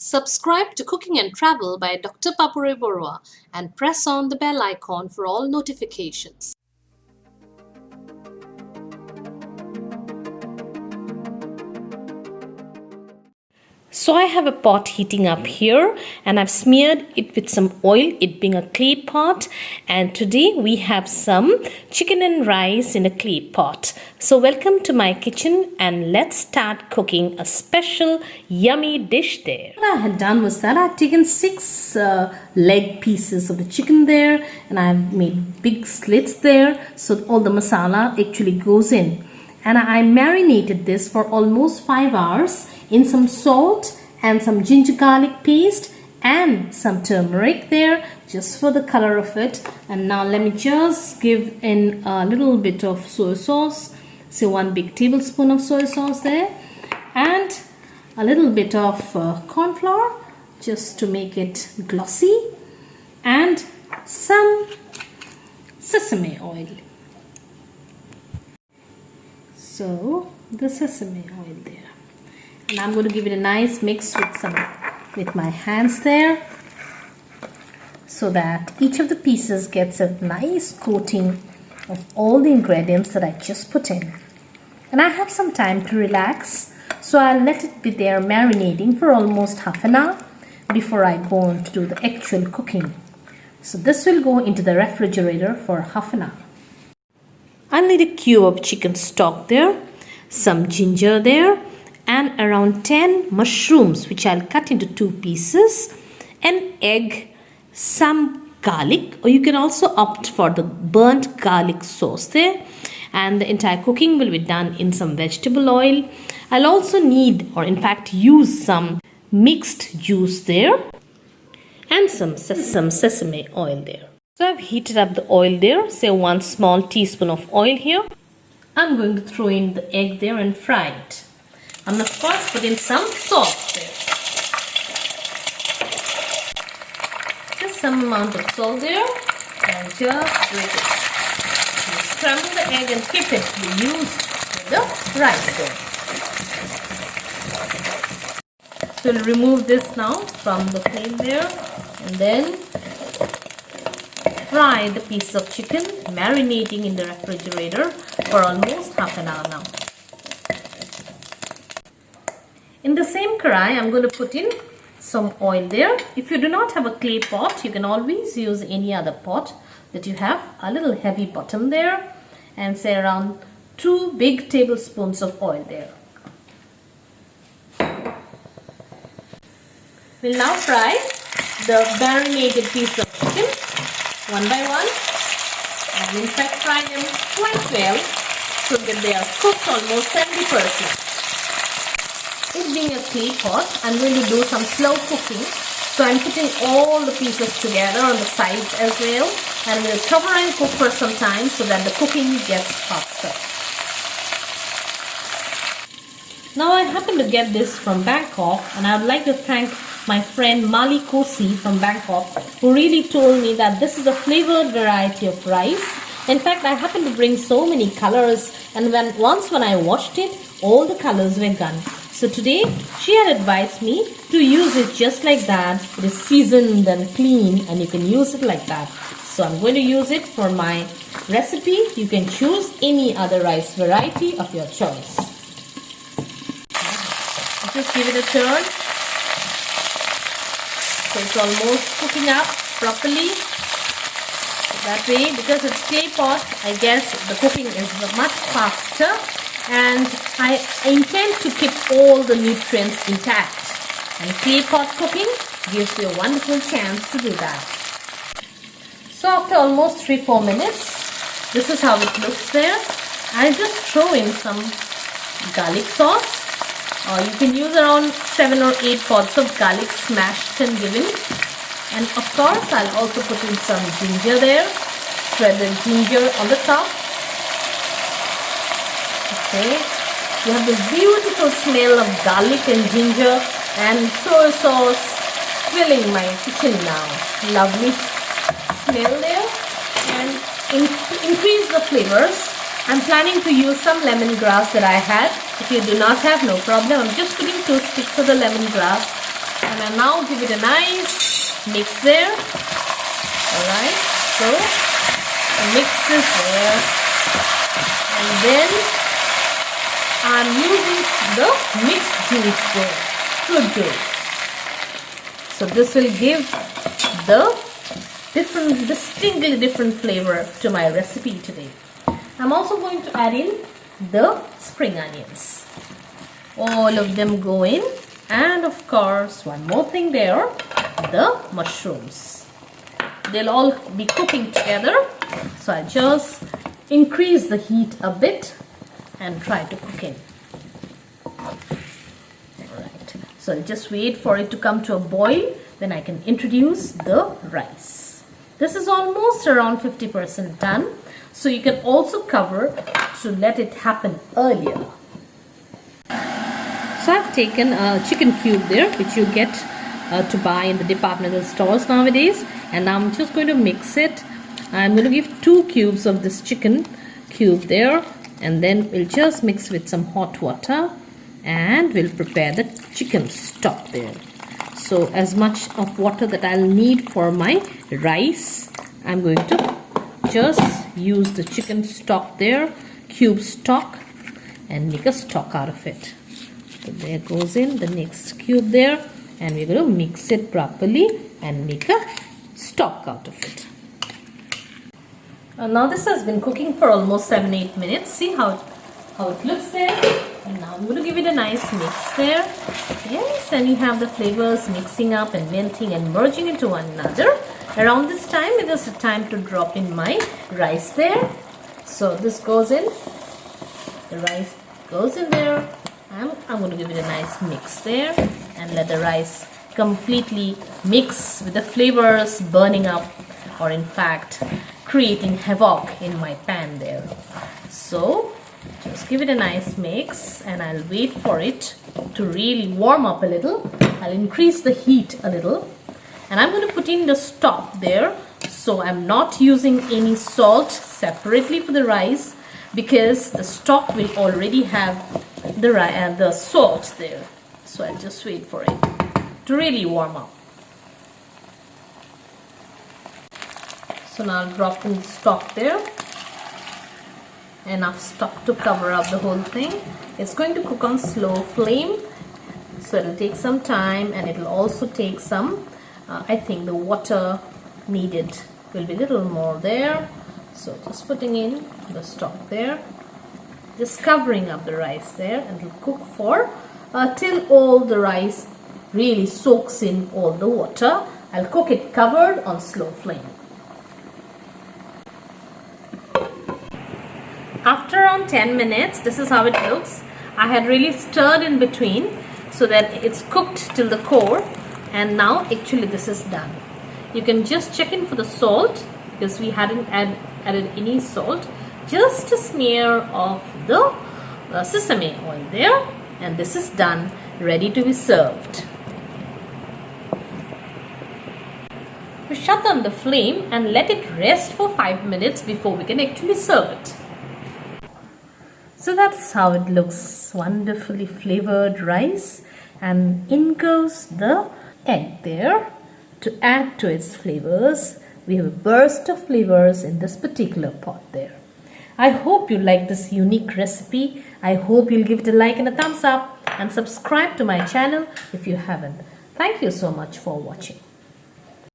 Subscribe to Cooking and Travel by Dr. Papori Barooah and press on the bell icon for all notifications. So I have a pot heating up here and I've smeared it with some oil, it being a clay pot, and today we have some chicken and rice in a clay pot. So welcome to my kitchen and let's start cooking a special yummy dish there. What I had done was that I've taken 6 leg pieces of the chicken there and I've made big slits there so all the masala actually goes in. And I marinated this for almost 5 hours in some salt and some ginger garlic paste and some turmeric there just for the color of it. And now let me just give in a little bit of soy sauce, say 1 big tablespoon of soy sauce there, and a little bit of corn flour just to make it glossy, and some sesame oil. So the sesame oil there, and I'm going to give it a nice mix with my hands there so that each of the pieces gets a nice coating of all the ingredients that I just put in. And I have some time to relax, so I'll let it be there marinating for almost half an hour before I go on to do the actual cooking. So this will go into the refrigerator for half an hour. I'll need a cube of chicken stock there, some ginger there, and around 10 mushrooms which I'll cut into 2 pieces, an egg, some garlic, or you can also opt for the burnt garlic sauce there, and the entire cooking will be done in some vegetable oil. I'll also need, or in fact use, some mixed juice there and some sesame oil there. So I've heated up the oil there, say 1 small teaspoon of oil here. I'm going to throw in the egg there and fry it. And of course put in some salt there. Just some amount of salt there and just grate it. You scramble the egg and keep it to be used with the rice there. So we'll remove this now from the flame there and then fry the piece of chicken, marinating in the refrigerator for almost half an hour now. In the same karai, I'm going to put in some oil there. If you do not have a clay pot, you can always use any other pot that you have a little heavy bottom there, and say around 2 big tablespoons of oil there. We'll now fry the marinated piece of chicken one by one, and in fact fry them quite well so that they are cooked almost 70%. It being a clay pot, I'm going to do some slow cooking, so I'm putting all the pieces together on the sides as well, and we'll cover and cook for some time so that the cooking gets faster. Now I happen to get this from Bangkok, and I would like to thank my friend Mali Kosi from Bangkok, who really told me that this is a flavored variety of rice. In fact, I happened to bring so many colors, and once when I washed it, all the colors were gone. So today she had advised me to use it just like that. It is seasoned and clean and you can use it like that. So I'm going to use it for my recipe. You can choose any other rice variety of your choice. Just give it a turn. So it's almost cooking up properly. That way, because it's clay pot, I guess the cooking is much faster, and I intend to keep all the nutrients intact. And clay pot cooking gives you a wonderful chance to do that. So after almost 3-4 minutes, this is how it looks there. I'll just throw in some garlic sauce. You can use around 7 or 8 pods of garlic smashed and given. And of course, I'll also put in some ginger there, shredded ginger on the top. Okay, you have this beautiful smell of garlic and ginger and soy sauce filling my kitchen now. Lovely smell there, and increase the flavors. I'm planning to use some lemongrass that I had. If you do not have, no problem. I'm just putting 2 sticks of the lemongrass and And I now give it a nice mix there. Alright, so the mix is there, and then I'm using the mixed juice there, fruit juice. So this will give the distinctly different flavor to my recipe today. I'm also going to add in the spring onions. All of them go in, and of course one more thing there, the mushrooms. They'll all be cooking together, so I just increase the heat a bit and try to cook in. Alright, so I'll just wait for it to come to a boil, then I can introduce the rice. This is almost around 50% done, so you can also cover to let it happen earlier. So I've taken a chicken cube there, which you get to buy in the departmental stores nowadays, and now I'm just going to mix it. I'm going to give 2 cubes of this chicken cube there, and then we'll just mix with some hot water, and we'll prepare the chicken stock there. So as much of water that I'll need for my rice, I'm going to just use the chicken stock there, cube stock, and make a stock out of it. So there goes in the next cube there, and we're going to mix it properly and make a stock out of it. Now this has been cooking for almost 7-8 minutes. See how it looks there. And now I'm going to give it a nice mix there. Yes, and you have the flavors mixing up and melting and merging into one another. Around this time, it is the time to drop in my rice there. So this goes in. The rice goes in there. I'm going to give it a nice mix there and let the rice completely mix with the flavors burning up, or in fact creating havoc in my pan there. So just give it a nice mix, and I'll wait for it to really warm up a little. I'll increase the heat a little, and I'm going to put in the stock there. So I'm not using any salt separately for the rice, because the stock will already have the salt there. So I'll just wait for it to really warm up. So now I'll drop in the stock there. Enough stock to cover up the whole thing. It's going to cook on slow flame, so it'll take some time, and it'll also take some I think the water needed will be a little more there. So just putting in the stock there, just covering up the rice there, and it'll cook for till all the rice really soaks in all the water. I'll cook it covered on slow flame. After around 10 minutes, this is how it looks. I had really stirred in between so that it's cooked till the core, and now actually this is done. You can just check in for the salt, because we hadn't added any salt. Just a smear of the sesame oil there, and this is done, ready to be served. We shut down the flame and let it rest for 5 minutes before we can actually serve it. So that's how it looks. Wonderfully flavored rice, and in goes the egg there to add to its flavors. We have a burst of flavors in this particular pot there. I hope you like this unique recipe. I hope you'll give it a like and a thumbs up, and subscribe to my channel if you haven't. Thank you so much for watching.